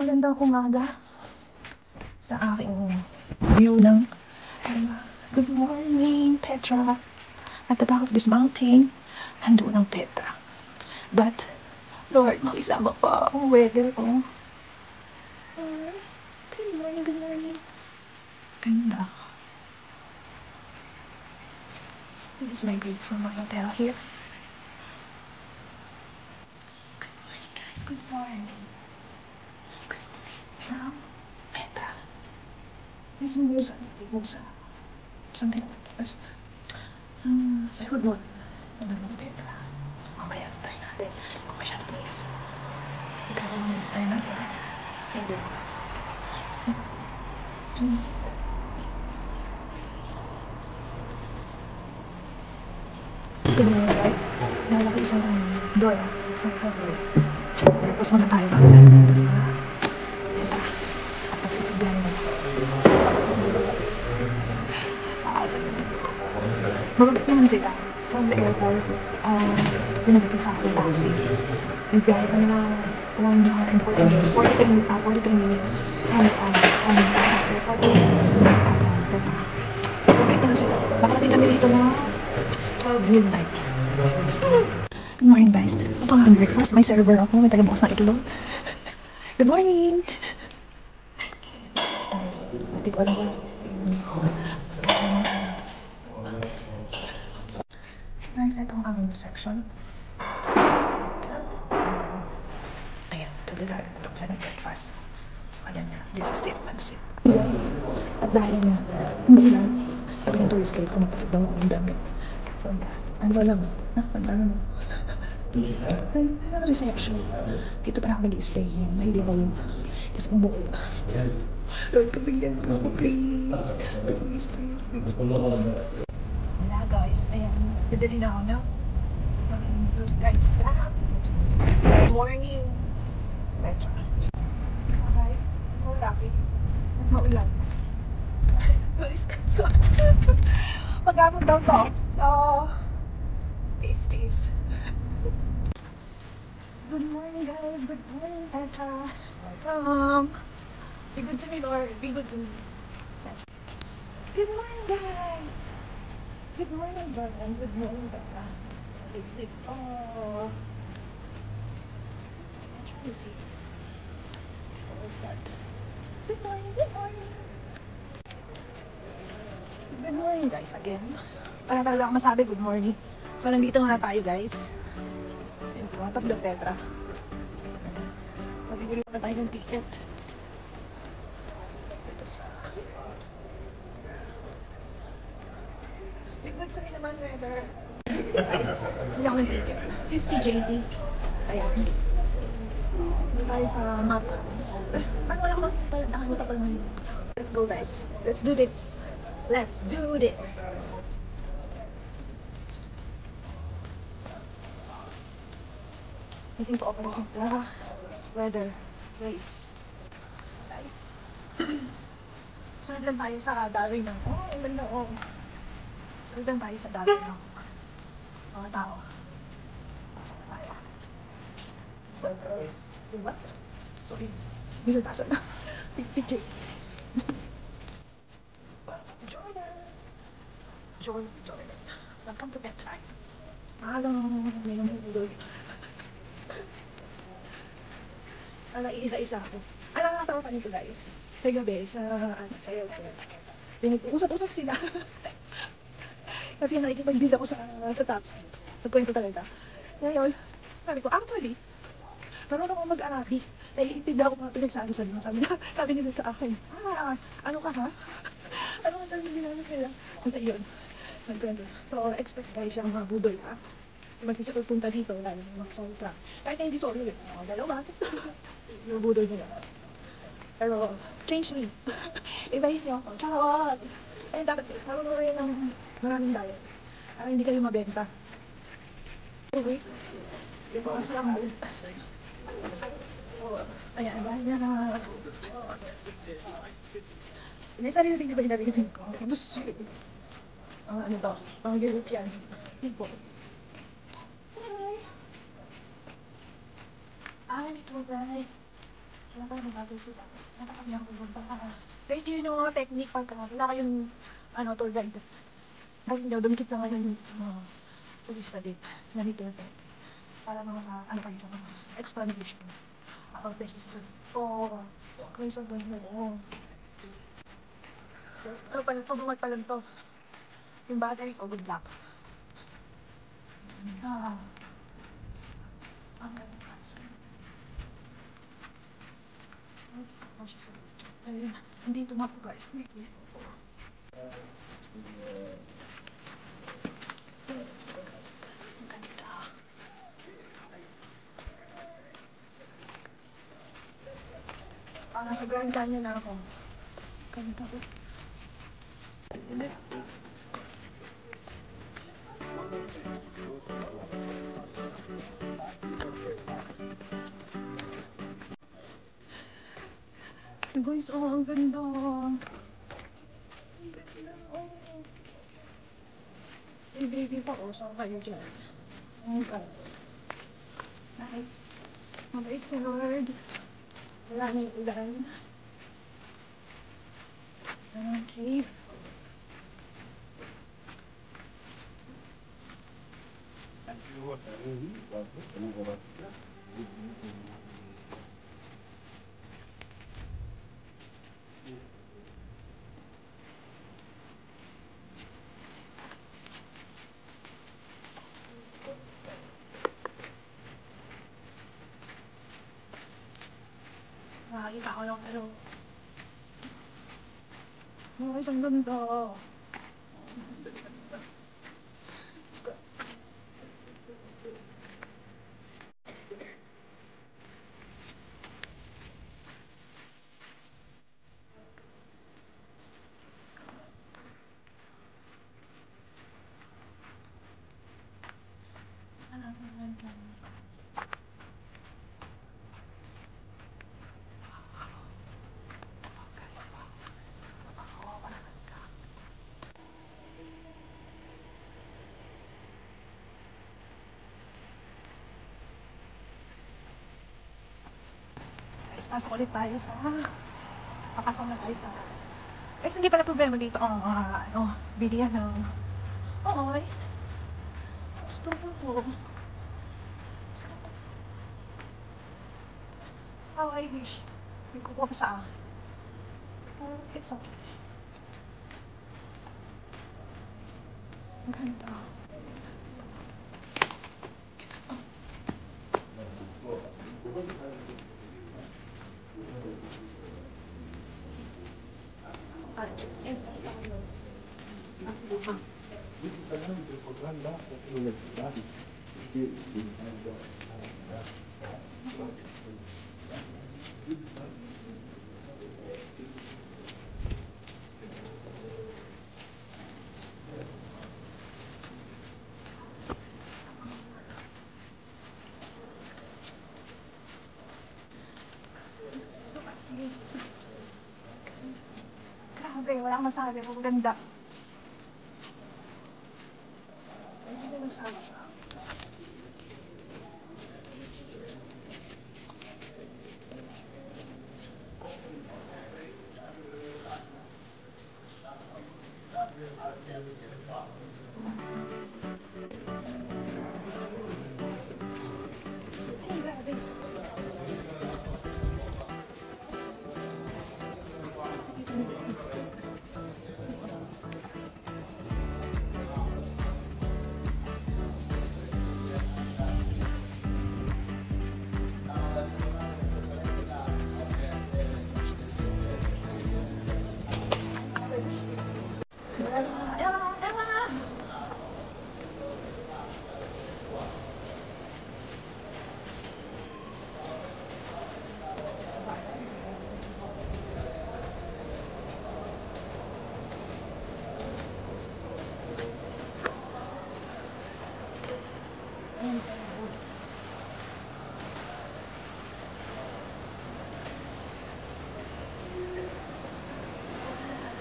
Magandang umaga sa aking view ng good morning, Petra. At the top of this mountain, hando ng Petra. But, Lord, makisama pa ang weather ko. Good morning, good morning. Ganda. This is my view from my hotel here. Good morning, guys. Good morning. From Petra. This is Musa. Something like this. Sa likod nun. Ano ng Petra. Mamaya tayo natin. Kung masyado po kasi. Magkakaroon tayo natin. Maybe. Good morning, guys. Nalaki isang door. Isang door. Tapos muna tayo mamaya. Tapos na. At magsisibihan mo. Mababit naman sila. From the airport, pinagating sa akin taxi. Nagbiyahe kami ng 1 hour and 43 minutes from the airport. Mababit naman sila. Nakalapit kami dito na 12 midnight. Good morning, guys. Pang breakfast, may server ako. May taga-box ng itlog. Good morning! Hindi ko alam ko. So guys, ito ang aming reception. Ayan, tuloy tayo ng breakfast. So ayan nga, this is it, that's it. Guys, at dahil nga, umulan, sabi ng tourist guide kung magpasok daw ang dami. So ayan, ano ba lang? Ang dami mo. Ang reception. Dito pa na ako nag-i-stay. Mahilo ko yun. Kasi umuwi. Lord, pabigyan mo ako, please. Please, please. Wala guys, ayan. Dadali na ako na. First guys, good morning. Petra. So guys, so lucky. Maulan. Tourist guide ko. Mag-amon daw to. So, this is. Good morning, guys. Good morning, Petra. Welcome. Be good to me, Lord. Be good to me. Petra. Good morning, guys. Good morning, Jordan. Good morning, Petra. So let's sit. Oh. I'm trying to see. So let's start. Good morning. Good morning. Good morning, guys. Again. Para talaga ako masabi good morning. So nandito na tayo, guys. Front of the Petra. So, bibili na tayo ng ticket. Ito sa... Be good to me naman, weather. Guys, hindi ako ng ticket. 50 JD. Ayan. Dito tayo sa map. Paano wala akong nakalimutan pa naman. Let's go, guys. Let's do this. Let's do this. Waiting for operating the weather place. Nice. Sunod lang tayo sa daloy ng... Oh, ang ganda, oh. Sunod lang tayo sa daloy ng mga tao. Pasok na tayo. Diba? Sorry. Hindi na tasa na. Picture. Jordan. Welcome to Petra. Alam, may namuloy. Isa-isa ako. Nakakatawa pa nito, guys. Sa gabi, sa airport. Pinag-usap-usap sila. Kasi nakikipag-deal ako sa taxi. Nagkwento talaga. Ngayon, sabi ko, actually, marunong ako mag-Arabic. Naiintindihan ako mga pinagsasabi. Sabi nila sa akin, ano ka ha? Ano ka talaga ginamit nila? Kasi yun, nagkwento. So, expect guys siyang budol ha. Magsisipag punta dito, lalo mag-solo truck. Kahit na hindi solo yun. Dalawa. Yung budol nila. Pero, change me. Ibahin niyo ako. Charot! Ayun, dapat guys, marunong rin ng maraming diet. Para hindi kayo mabenta. Anyways, yung po kasi ang mood. So, ayan, dahil na may sarili din ba yung narinig ko? Ito si ano to? Mga European people. Hi! I'm ito, guys. pala may bagay sila. Nakakami ang pupunta. Guys, yun yung mga technique pagka wala kayong tour guide. Gawin nyo, dumikit lang kayo sa mga turista din na may tour guide. Para kayo, mga explanation about the history. Oo, kung isang doon mo. Guys, pala ito, bumag pala ito. Yung battery ko, good luck. Ang ganda kasi. Ayun, andito nga po guys. Ang ganda. Nasa Grand Canyon na ako. Ganda ko. Guys, ang ganda. Hey, baby pa, saan kayo dyan? Ang ganda. Nice. Mabait si Lord. Wala na yung ulan. Okay. Nakakita ko lang ay, isang ganda. Nasa Grand Canyon. Guys, pasok ulit tayo sa papasok na tayo sa guys, hindi pala problema dito bilihan ng ay gusto ko how I wish may kukuha pa sa akin. It's okay. Ang ganda. Grabe, wala akong masabi. Ang ganda. Sige, magsabi siya. Ay, grabe.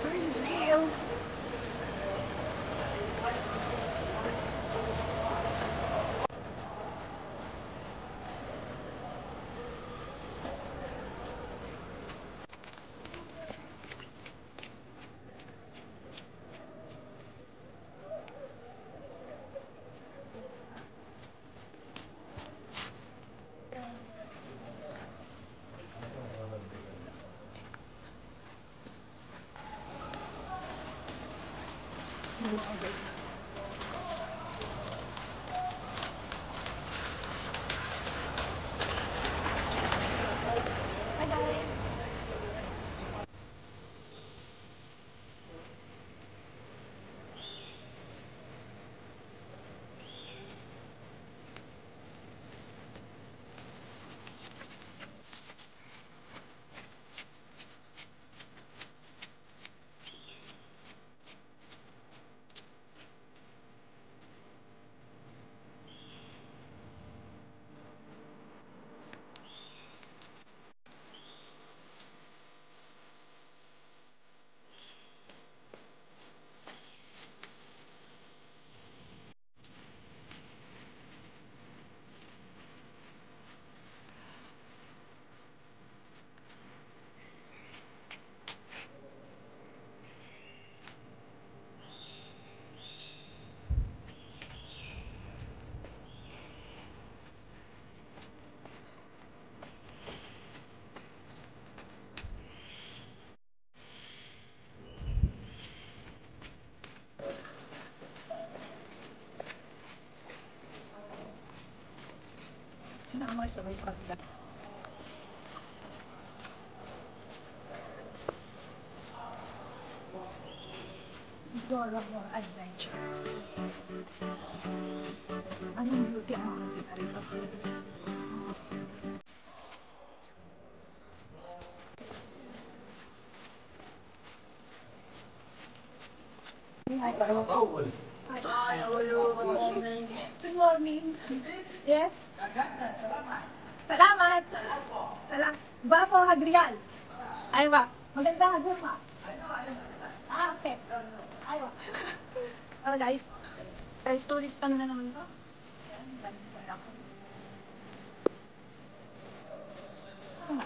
This is real. tourist order. Hi guys! Pinakamoy sabay sa kanila. Dora more adventure. Anong beauty ang makakita rito? Hi. Hi. Good morning. Yes? Salamat. Salamat. Ba po Hadrian? Ay ba? Maganda hagod ma. Ah, okay. Ay ba? Ano guys? Guys, tourist ano na naman to? Ayan, ganda ako. Ah,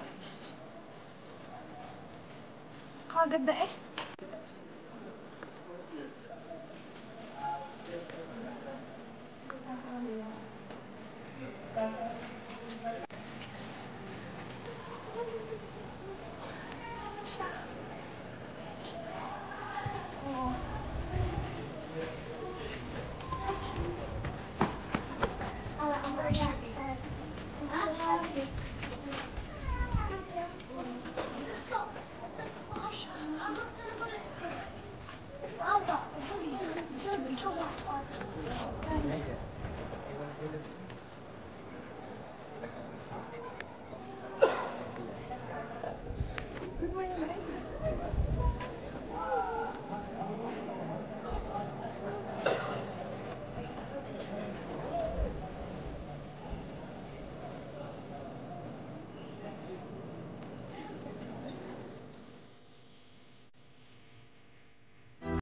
kaganda eh.